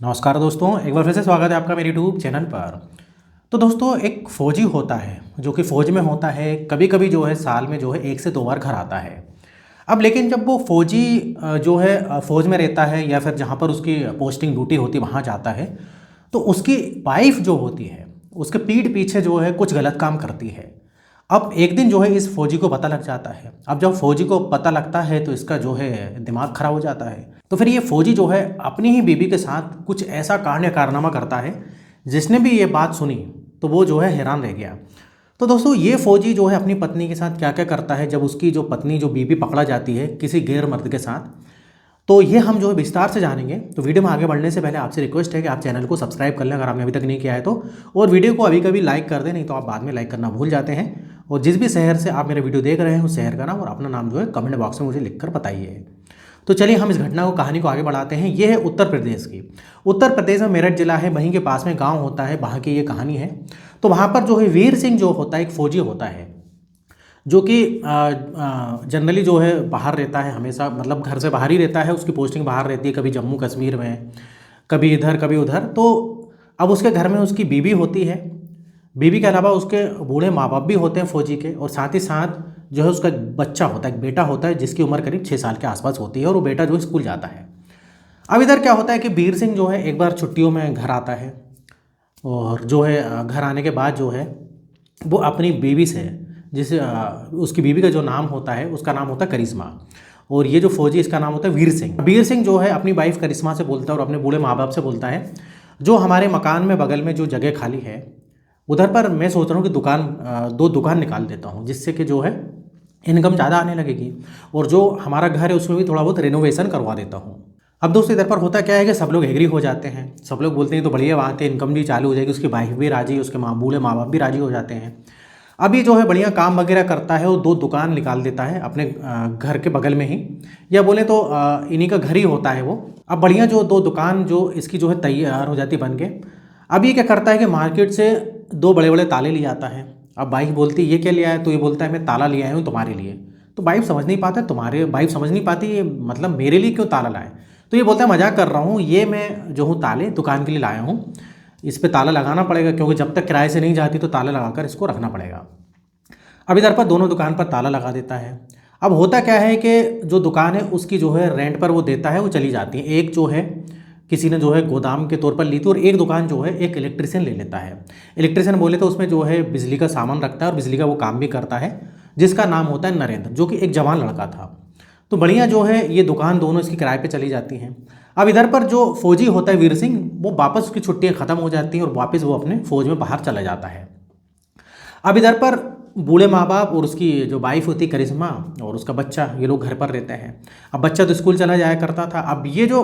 नमस्कार दोस्तों, एक बार फिर से स्वागत है आपका मेरे यूट्यूब चैनल पर। तो दोस्तों, एक फ़ौजी होता है जो कि फ़ौज में होता है। कभी कभी जो है साल में जो है 1 से 2 बार घर आता है। अब लेकिन जब वो फ़ौजी जो है फ़ौज में रहता है या फिर जहाँ पर उसकी पोस्टिंग ड्यूटी होती है वहाँ जाता है, तो उसकी वाइफ जो होती है उसके पीठ पीछे जो है कुछ गलत काम करती है। अब एक दिन जो है इस फौजी को पता लग जाता है। अब जब फौजी को पता लगता है तो इसका जो है दिमाग खराब हो जाता है। तो फिर ये फौजी जो है अपनी ही बीवी के साथ कुछ ऐसा कांड या कारनामा करता है। जिसने भी ये बात सुनी तो वो जो है हैरान रह गया। तो दोस्तों, ये फौजी जो है अपनी पत्नी के साथ क्या क्या करता है जब उसकी जो पत्नी जो बीवी पकड़ा जाती है किसी गैर मर्द के साथ, तो ये हम जो है विस्तार से जानेंगे। तो वीडियो में आगे बढ़ने से पहले आपसे रिक्वेस्ट है कि आप चैनल को सब्सक्राइब कर लें अगर आपने अभी तक नहीं किया है तो, और वीडियो को अभी कभी लाइक कर दें, नहीं तो आप बाद में लाइक करना भूल जाते हैं। और जिस भी शहर से आप मेरे वीडियो देख रहे हैं उस शहर का नाम और अपना नाम जो है कमेंट बॉक्स में मुझे लिखकर बताइए। तो चलिए हम इस घटना को कहानी को आगे बढ़ाते हैं। ये है उत्तर प्रदेश की। उत्तर प्रदेश में मेरठ जिला है, वहीं के पास में गाँव होता है, वहाँ की ये कहानी है। तो वहाँ पर जो है वीर सिंह जो होता है एक फौजी होता है जो कि जनरली जो है बाहर रहता है, हमेशा मतलब घर से बाहर ही रहता है। उसकी पोस्टिंग बाहर रहती है, कभी जम्मू कश्मीर में, कभी इधर कभी उधर। तो अब उसके घर में उसकी बीवी होती है। बीवी के अलावा उसके बूढ़े माँ बाप भी होते हैं फौजी के, और साथ ही साथ जो है उसका बच्चा होता है, एक बेटा होता है जिसकी उम्र करीब 6 साल के आसपास होती है, और वो बेटा जो है स्कूल जाता है। अब इधर क्या होता है कि वीर सिंह जो है एक बार छुट्टियों में घर आता है, और जो है घर आने के बाद जो है वो अपनी बीवी से, जिसे उसकी बीवी का जो नाम होता है उसका नाम होता है करिश्मा, और ये जो फौजी इसका नाम होता है वीर सिंह। वीर सिंह जो है अपनी वाइफ करिश्मा से बोलता है और अपने बूढ़े माँ बाप से बोलता है, जो हमारे मकान में बगल में जो जगह खाली है उधर पर मैं सोच रहा हूँ कि दो दुकान निकाल देता हूँ, जिससे कि जो है इनकम ज़्यादा आने लगेगी, और जो हमारा घर है उसमें भी थोड़ा बहुत रिनोवेशन करवा देता हूँ। अब दोस्तों, इधर पर होता क्या है कि सब लोग एग्री हो जाते हैं, सब लोग बोलते हैं तो बढ़िया बात है, इनकम भी चालू हो जाएगी, उसकी वाइफ भी राजी, उसके बूढ़े माँ बाप भी राजी हो जाते हैं। अभी जो है बढ़िया काम वगैरह करता है, वो 2 दुकान निकाल देता है अपने घर के बगल में ही, या बोले तो इन्हीं का घर ही होता है वो। अब बढ़िया जो 2 दुकान जो इसकी जो है तैयार हो जाती बन के। अब ये क्या करता है कि मार्केट से 2 बड़े बड़े ताले ले आता है। अब वाइफ बोलती है ये क्या लिया है, तो ये बोलता है मैं ताला ले आया हूँ तुम्हारे लिए। तो वाइफ समझ नहीं पाता, वाइफ समझ नहीं पाती ये मतलब मेरे लिए क्यों ताला लाए। तो ये बोलता है मजाक कर रहा हूँ, ये मैं जो हूँ ताले दुकान के लिए लाया हूँ, इस पे ताला लगाना पड़ेगा क्योंकि जब तक किराए से नहीं जाती तो ताला लगाकर इसको रखना पड़ेगा। अब इधर पर दोनों दुकान पर ताला लगा देता है। अब होता क्या है कि जो दुकान है उसकी जो है रेंट पर वो देता है, वो चली जाती है। एक जो है किसी ने जो है गोदाम के तौर पर ली थी, और एक दुकान जो है एक इलेक्ट्रिशियन ले लेता है। इलेक्ट्रिशियन बोले तो उसमें जो है बिजली का सामान रखता है और बिजली का वो काम भी करता है, जिसका नाम होता है नरेंद्र, जो कि एक जवान लड़का था। तो बढ़िया जो है ये दुकान दोनों इसकी किराए पे चली जाती हैं। अब इधर पर जो फौजी होता है वीर सिंह, वो वापस उसकी छुट्टियां खत्म हो जाती हैं और वापस वो अपने फौज में बाहर चला जाता है। अब इधर पर बूढ़े माँ बाप और उसकी जो वाइफ होती है करिश्मा और उसका बच्चा, ये लोग घर पर रहते हैं। अब बच्चा तो स्कूल चला जाया करता था। अब ये जो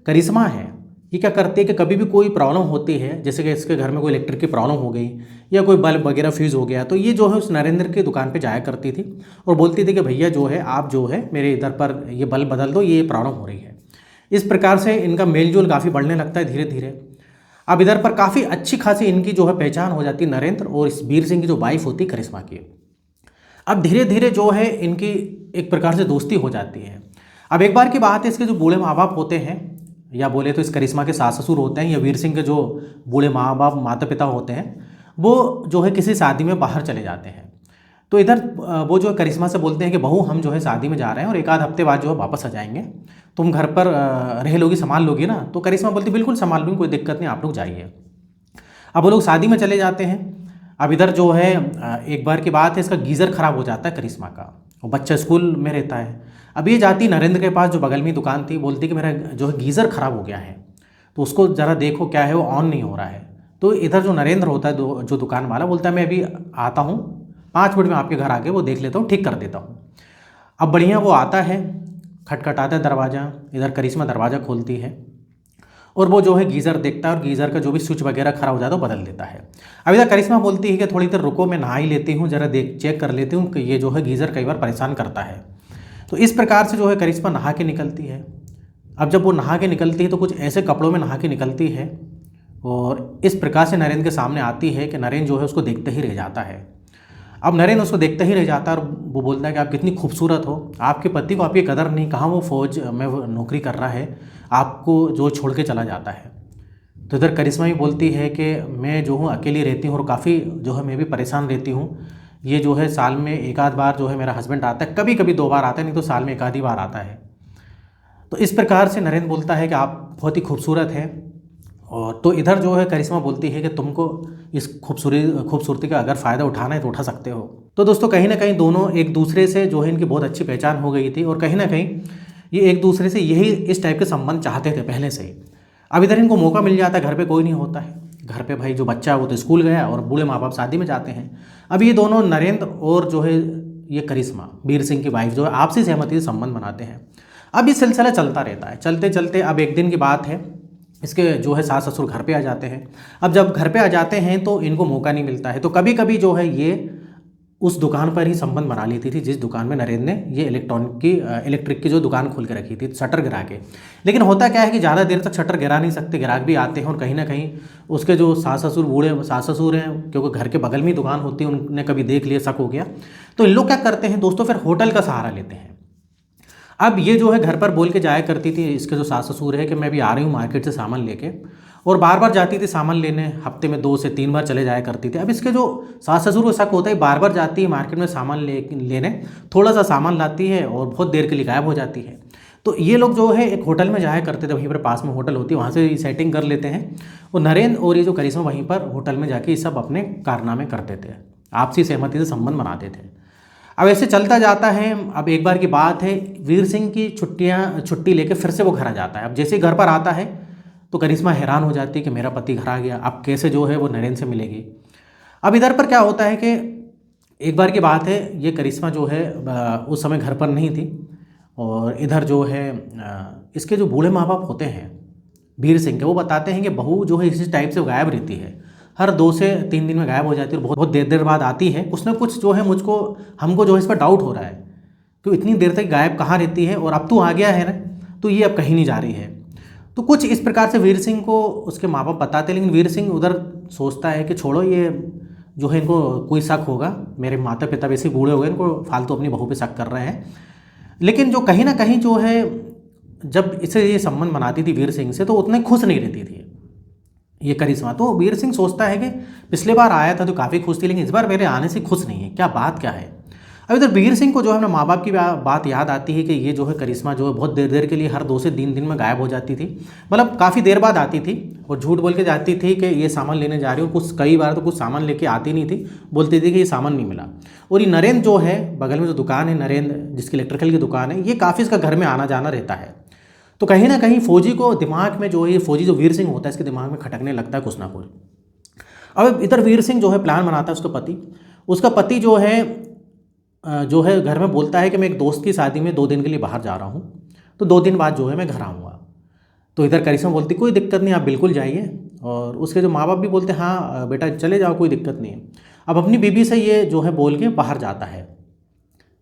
करिश्मा है ये क्या करती है कि कभी भी कोई प्रॉब्लम होती है, जैसे कि इसके घर में कोई इलेक्ट्रिक की प्रॉब्लम हो गई या कोई बल्ब वगैरह फ्यूज़ हो गया, तो ये जो है उस नरेंद्र की दुकान पे जाया करती थी और बोलती थी कि भैया जो है आप जो है मेरे इधर पर ये बल्ब बदल दो, ये प्रॉब्लम हो रही है। इस प्रकार से इनका मेल जोल काफ़ी बढ़ने लगता है धीरे धीरे। अब इधर पर काफ़ी अच्छी खासी इनकी जो है पहचान हो जाती है नरेंद्र और इस वीर सिंह की जो वाइफ होती है करिश्मा की। अब धीरे धीरे जो है इनकी एक प्रकार से दोस्ती हो जाती है। अब एक बार की बात है, इसके जो बूढ़े माँ बाप होते हैं, या बोले तो इस करिश्मा के सास ससुर होते हैं, या वीर सिंह के जो बूढ़े माँ बाप माता पिता होते हैं, वो जो है किसी शादी में बाहर चले जाते हैं। तो इधर वो जो है करिश्मा से बोलते हैं कि बहू हम जो है शादी में जा रहे हैं और 1 आध हफ्ते बाद जो है वापस आ जाएंगे, तुम घर पर रह लोगी, संभाल लोगी ना। तो करिश्मा बोलती बिल्कुल संभाल लूँगी, कोई दिक्कत नहीं, आप लोग जाइए। अब वो लोग शादी में चले जाते हैं। अब इधर जो है एक बार की बात है, इसका गीज़र ख़राब हो जाता है करिश्मा का, और बच्चा स्कूल में रहता है। अब ये जाती नरेंद्र के पास जो बगल में दुकान थी, बोलती कि मेरा जो है गीज़र ख़राब हो गया है, तो उसको ज़रा देखो क्या है, वो ऑन नहीं हो रहा है। तो इधर जो नरेंद्र होता है जो दुकान वाला, बोलता है मैं अभी आता हूँ, 5 मिनट में आपके घर आके वो देख लेता हूँ, ठीक कर देता हूँ। अब बढ़िया वो आता है, खटखटाता है दरवाज़ा, इधर करिश्मा दरवाज़ा खोलती है और वो जो है गीज़र देखता है और गीज़र का जो भी स्विच वगैरह खराब हो जाता है वो बदल देता है। अब इधर करिश्मा बोलती है कि थोड़ी देर रुको, मैं नहा ही लेती हूँ, ज़रा चेक कर लेती हूँ कि ये जो है गीज़र कई बार परेशान करता है। तो इस प्रकार से जो है करिश्मा नहा के निकलती है। अब जब वो नहा के निकलती है तो कुछ ऐसे कपड़ों में नहा के निकलती है और इस प्रकार से नरेंद्र के सामने आती है कि नरेंद्र जो है उसको देखते ही रह जाता है। अब नरेंद्र उसको देखते ही रह जाता है और वो बोलता है कि आप कितनी खूबसूरत हो, आपके पति को आपकी कदर नहीं, कहाँ वो फौज में वो नौकरी कर रहा है, आपको जो छोड़ के चला जाता है। तो इधर करिश्मा भी बोलती है कि मैं जो हूँ अकेली रहती हूँ और काफ़ी जो है मैं भी परेशान रहती हूँ। ये जो है साल में एक आध बार जो है मेरा हस्बैंड आता है, कभी कभी 2 बार आता है, नहीं तो साल में एक आधी बार आता है। तो इस प्रकार से नरेंद्र बोलता है कि आप बहुत ही खूबसूरत हैं। और तो इधर जो है करिश्मा बोलती है कि तुमको इस खूबसूरती का अगर फ़ायदा उठाना है तो उठा सकते हो। तो दोस्तों कहीं ना कहीं दोनों एक दूसरे से जो है इनकी बहुत अच्छी पहचान हो गई थी और कहीं ना कहीं ये एक दूसरे से यही इस टाइप के संबंध चाहते थे पहले से ही। अब इधर इनको मौका मिल जाता है, घर पे कोई नहीं होता है, घर पे भाई जो बच्चा है वो तो स्कूल गया और बूढ़े माँ बाप शादी में जाते हैं। अब ये दोनों नरेंद्र और जो है ये करिश्मा वीर सिंह की वाइफ जो है आपसी सहमति से संबंध बनाते हैं। अब ये सिलसिला चलता रहता है, चलते चलते अब एक दिन की बात है, इसके जो है सास ससुर घर पे आ जाते हैं। अब जब घर पे आ जाते हैं तो इनको मौका नहीं मिलता है, तो कभी कभी जो है ये उस दुकान पर ही संबंध बना लेती थी जिस दुकान में नरेंद्र ने ये इलेक्ट्रिक की जो दुकान खोल के रखी थी शटर गिरा के। लेकिन होता क्या है कि ज़्यादा देर तक शटर गिरा नहीं सकते, ग्राहक भी आते हैं और कहीं ना कहीं उसके जो सास ससुर बूढ़े सास ससुर हैं, क्योंकि घर के बगल में ही दुकान होती है, उन्होंने कभी देख लिया, शक हो गया, तो इन लोग क्या करते हैं दोस्तों, फिर होटल का सहारा लेते हैं। अब ये जो है घर पर बोल के जाया करती थी इसके जो सास ससुर है कि मैं भी आ रही हूँ मार्केट से सामान लेके, और बार बार जाती थी सामान लेने, हफ्ते में 2 से 3 बार चले जाया करती थी। अब इसके जो सास ससुर को शक होता है, बार बार जाती है मार्केट में सामान लेने, थोड़ा सा सामान लाती है और बहुत देर के लिए गायब हो जाती है। तो ये लोग जो है एक होटल में जाया करते थे, वहीं पर पास में होटल होती है, वहाँ से सेटिंग कर लेते हैं और नरेंद्र और ये जो करिश्मा वहीं पर होटल में जाके ये सब अपने कारनामे करते थे, आपसी सहमति से संबंध बनाते थे। अब ऐसे चलता जाता है। अब एक बार की बात है, वीर सिंह की छुट्टी लेके फिर से वो घर आ जाता है। अब जैसे ही घर पर आता है तो करिश्मा हैरान हो जाती है कि मेरा पति घर आ गया, अब कैसे जो है वो नरेंद्र से मिलेगी। अब इधर पर क्या होता है कि एक बार की बात है, ये करिश्मा जो है उस समय घर पर नहीं थी और इधर जो है इसके जो बूढ़े माँ बाप होते हैं वीर सिंह के, वो बताते हैं कि बहू जो है इसी टाइप से गायब रहती है, हर 2 से 3 दिन में गायब हो जाती है और बहुत देर देर बाद आती है। कुछ ना कुछ जो है हमको जो है इस पर डाउट हो रहा है कि इतनी देर तक गायब कहाँ रहती है, और अब तो आ गया है ना तो ये अब कहीं नहीं जा रही है। तो कुछ इस प्रकार से वीर सिंह को उसके माँ बाप बताते हैं, लेकिन वीर सिंह उधर सोचता है कि छोड़ो, ये जो है इनको कोई शक होगा, मेरे माता पिता वैसे बूढ़े हो गए, इनको फालतू अपनी बहू पे शक कर रहे हैं। लेकिन जो कहीं ना कहीं जो है जब इसे ये संबंध बनाती थी वीर सिंह से तो उतने खुश नहीं रहती थी ये करिश्मा। तो वीर सिंह सोचता है कि पिछले बार आया था तो काफ़ी खुश थी, लेकिन इस बार मेरे आने से खुश नहीं है, क्या बात क्या है। अब इधर वीर सिंह को जो है अपने माँ बाप की बात याद आती है कि ये जो है करिश्मा जो है बहुत देर देर के लिए हर 2 से 3 दिन में गायब हो जाती थी, मतलब काफ़ी देर बाद आती थी और झूठ बोल के जाती थी कि ये सामान लेने जा रही हूँ। कुछ कई बार तो कुछ सामान लेके आती नहीं थी, बोलती थी कि ये सामान नहीं मिला। और ये नरेंद्र जो है बगल में जो दुकान है नरेंद्र जिसकी इलेक्ट्रिकल की दुकान है, ये काफ़ी इसका घर में आना जाना रहता है। तो कहीं ना कहीं फौजी को दिमाग में जो है, फौजी जो वीर सिंह होता है इसके दिमाग में खटकने लगता है कुछ ना कुछ। अब इधर वीर सिंह जो है प्लान बनाता है, उसका पति जो है घर में बोलता है कि मैं एक दोस्त की शादी में 2 दिन के लिए बाहर जा रहा हूँ, तो 2 दिन बाद जो है मैं घर आऊँगा। तो इधर करिश्मा बोलती कोई दिक्कत नहीं, आप बिल्कुल जाइए, और उसके जो माँ बाप भी बोलते हैं हाँ बेटा चले जाओ, कोई दिक्कत नहीं है। अब अपनी बीबी से ये जो है बोल के बाहर जाता है,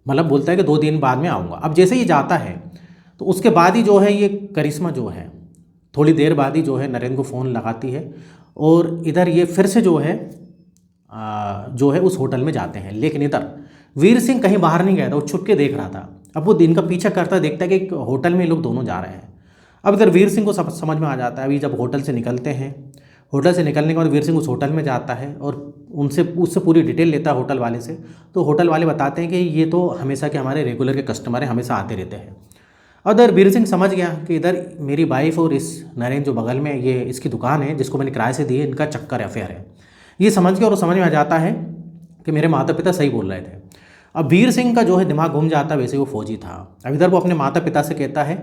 मतलब बोलता है कि 2 दिन बाद में आऊँगा। अब जैसे ही जाता है तो उसके बाद ही जो है ये करिश्मा जो है थोड़ी देर बाद ही जो है नरेंद्र को फ़ोन लगाती है और इधर ये फिर से जो है उस होटल में जाते हैं। लेकिन इधर वीर सिंह कहीं बाहर नहीं गया था, वो छुप के देख रहा था। अब वो दिन का पीछा करता देखता है कि एक होटल में लोग दोनों जा रहे हैं। अब इधर वीर सिंह को समझ में आ जाता है। अभी जब होटल से निकलते हैं, होटल से निकलने के बाद वीर सिंह उस होटल में जाता है और उससे पूरी डिटेल लेता है होटल वाले से। तो होटल वाले बताते हैं कि ये तो हमेशा के हमारे रेगुलर के कस्टमर हैं, हमेशा आते रहते हैं। उधर वीर सिंह समझ गया कि इधर मेरी वाइफ और इस नरेंद्र जो बगल में ये इसकी दुकान है जिसको मैंने किराए से दी है, इनका चक्कर अफेयर है। ये समझ गया और समझ में आ जाता है कि मेरे माता पिता सही बोल रहे थे। अब वीर सिंह का जो है दिमाग घूम जाता, वैसे वो फौजी था। अब इधर वो अपने माता पिता से कहता है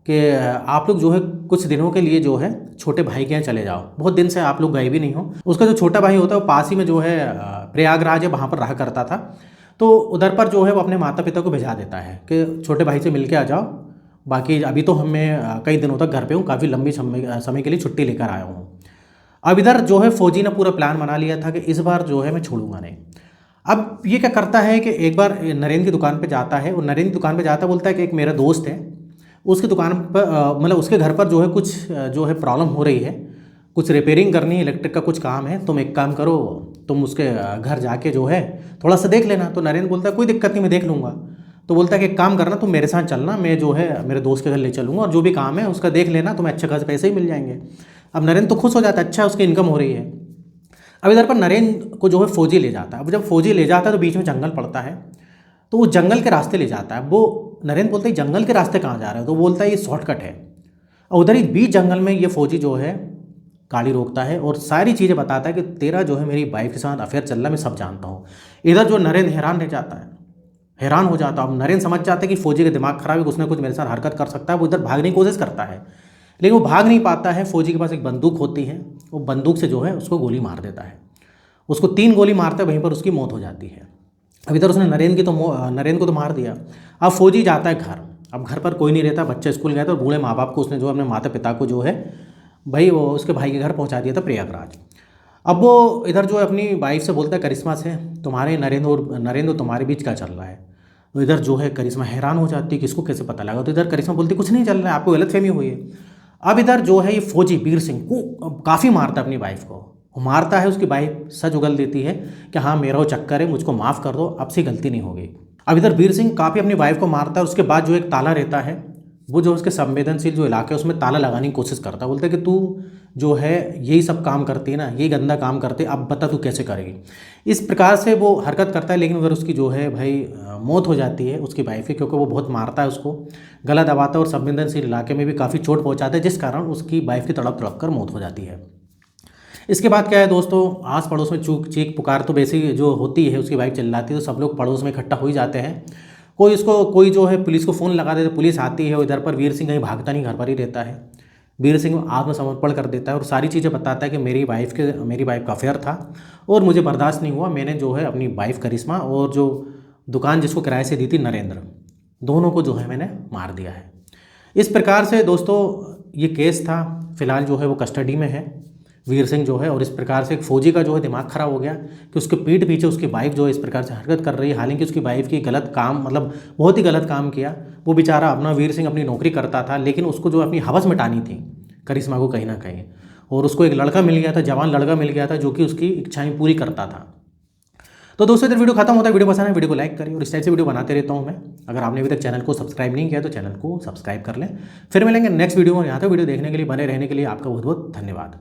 कि आप लोग जो है कुछ दिनों के लिए जो है छोटे भाई के यहाँ चले जाओ, बहुत दिन से आप लोग गए भी नहीं हो। उसका जो छोटा भाई होता है वो पास ही में जो है प्रयागराज है, वहाँ पर रहा करता था। तो उधर पर जो है वो अपने माता पिता को भेजा देता है कि छोटे भाई से मिल के आ जाओ, बाकी अभी तो मैं कई दिनों तक घर पे हूँ, काफ़ी लंबी समय के लिए छुट्टी लेकर आया हूँ। अब इधर जो है फौजी ने पूरा प्लान बना लिया था कि इस बार जो है मैं छोड़ूंगा नहीं। अब ये क्या करता है कि एक बार नरेंद्र की दुकान पे जाता है और नरेंद्र की दुकान पे जाता बोलता है कि एक मेरा दोस्त है, उसकी दुकान पर मतलब उसके घर पर जो है कुछ जो है प्रॉब्लम हो रही है, कुछ रिपेयरिंग करनी है, इलेक्ट्रिक का कुछ काम है, तुम एक काम करो, तुम उसके घर जाके जो है थोड़ा सा देख लेना। तो नरेंद्र बोलता है कोई दिक्कत नहीं, मैं देख लूँगा। तो बोलता है कि एक काम करना, तुम मेरे साथ चलना, मैं जो है मेरे दोस्त के घर ले चलूँगा और जो भी काम है उसका देख लेना, तुम्हें अच्छे खासे पैसे ही मिल जाएंगे। अब नरेंद्र तो खुश हो जाता है, अच्छा उसकी इनकम हो रही है। अब इधर पर नरेंद्र को जो है फौजी ले जाता है। अब जब फौजी ले जाता है तो बीच में जंगल पड़ता है, तो वो जंगल के रास्ते ले जाता है। वो नरेंद्र बोलता है जंगल के रास्ते कहाँ जा रहे हो, तो बोलता है ये शॉर्टकट है। और उधर ही बीच जंगल में ये फौजी जो है गाड़ी रोकता है और सारी चीज़ें बताता है कि तेरा जो है मेरी वाइफ के साथ अफेयर चल रहा है, मैं सब जानता हूँ। इधर जो नरेंद्र हैरान रह जाता है, हैरान हो जाता है। अब नरेंद्र समझ जाता है कि फौजी का दिमाग खराब है, उसने कुछ मेरे साथ हरकत कर सकता है। वो इधर भागने की कोशिश करता है, लेकिन वो भाग नहीं पाता है। फौजी के पास एक बंदूक होती है, वो बंदूक से जो है उसको गोली मार देता है। उसको 3 गोली मारता है, वहीं पर उसकी मौत हो जाती है। अब इधर उसने नरेंद्र को तो मार दिया। अब फौजी जाता है घर। अब घर पर कोई नहीं रहता, बच्चे स्कूल गए थे और बूढ़े माँ बाप को उसने जो अपने माता पिता को जो है भाई वो उसके भाई के घर पहुंचा दिया था प्रयागराज। अब वो इधर जो है अपनी वाइफ से बोलता है करिश्मा से, तुम्हारे नरेंद्र तुम्हारे बीच क्या चल रहा है। तो इधर जो है करिश्मा हैरान हो जाती है कि इसको कैसे पता लगा। तो इधर करिश्मा बोलती कुछ नहीं चल रहा है, आपको गलतफहमी हुई है। अब इधर जो है ये फौजी वीर सिंह को काफ़ी मारता है अपनी वाइफ को, वो मारता है। उसकी वाइफ सच उगल देती है कि हाँ मेरा वो चक्कर है, मुझको माफ़ कर दो, अब से गलती नहीं होगी। अब इधर वीर सिंह काफ़ी अपनी वाइफ को मारता है। उसके बाद जो एक ताला रहता है, वो जो उसके संवेदनशील जो इलाके है उसमें ताला लगाने की कोशिश करता है। बोलते कि तू जो है यही सब काम करती है ना, यही गंदा काम करती है, अब बता तू कैसे करेगी। इस प्रकार से वो हरकत करता है, लेकिन उधर उसकी जो है भाई मौत हो जाती है उसकी वाइफ की, क्योंकि वो बहुत मारता है उसको, गला दबाता है और संवेदनशील इलाके में भी काफ़ी चोट पहुँचाता है, जिस कारण उसकी वाइफ की तड़प तड़प कर मौत हो जाती है। इसके बाद क्या है दोस्तों, आस पड़ोस में चीख पुकार तो वैसे ही जो होती है, उसकी वाइफ चिल्लाती है तो सब लोग पड़ोस में इकट्ठा हो ही जाते हैं। कोई जो है पुलिस को फ़ोन लगा देता है, पुलिस आती है। और इधर पर वीर सिंह कहीं भागता नहीं, घर पर ही रहता है। वीर सिंह आत्मसमर्पण कर देता है और सारी चीज़ें बताता है कि मेरी वाइफ का अफेयर था और मुझे बर्दाश्त नहीं हुआ। मैंने जो है अपनी वाइफ करिश्मा और जो दुकान जिसको किराए से दी थी नरेंद्र, दोनों को जो है मैंने मार दिया है। इस प्रकार से दोस्तों ये केस था। फिलहाल जो है वो कस्टडी में है वीर सिंह जो है। और इस प्रकार से एक फौजी का जो है दिमाग खराब हो गया कि उसके पीठ पीछे उसकी वाइफ जो है इस प्रकार से हरकत कर रही है। हालांकि उसकी वाइफ की गलत काम, मतलब बहुत ही गलत काम किया। वो बेचारा अपना वीर सिंह अपनी नौकरी करता था, लेकिन उसको जो अपनी हवस मिटानी थी करिश्मा को कहीं ना कहीं। और उसको एक लड़का मिल गया था, जवान लड़का मिल गया था, जो कि उसकी इच्छाएं पूरी करता था। तो दोस्तों इधर वीडियो खत्म होता है। वीडियो पसंद है वीडियो को लाइक करिए और इस टाइप से वीडियो बनाते रहता हूँ मैं। अगर आपने अभी तक चैनल को सब्सक्राइब नहीं किया तो चैनल को सब्सक्राइब कर लें। फिर मिलेंगे नेक्स्ट वीडियो में। यहाँ तक वीडियो देखने के लिए, बने रहने के लिए आपका बहुत बहुत धन्यवाद।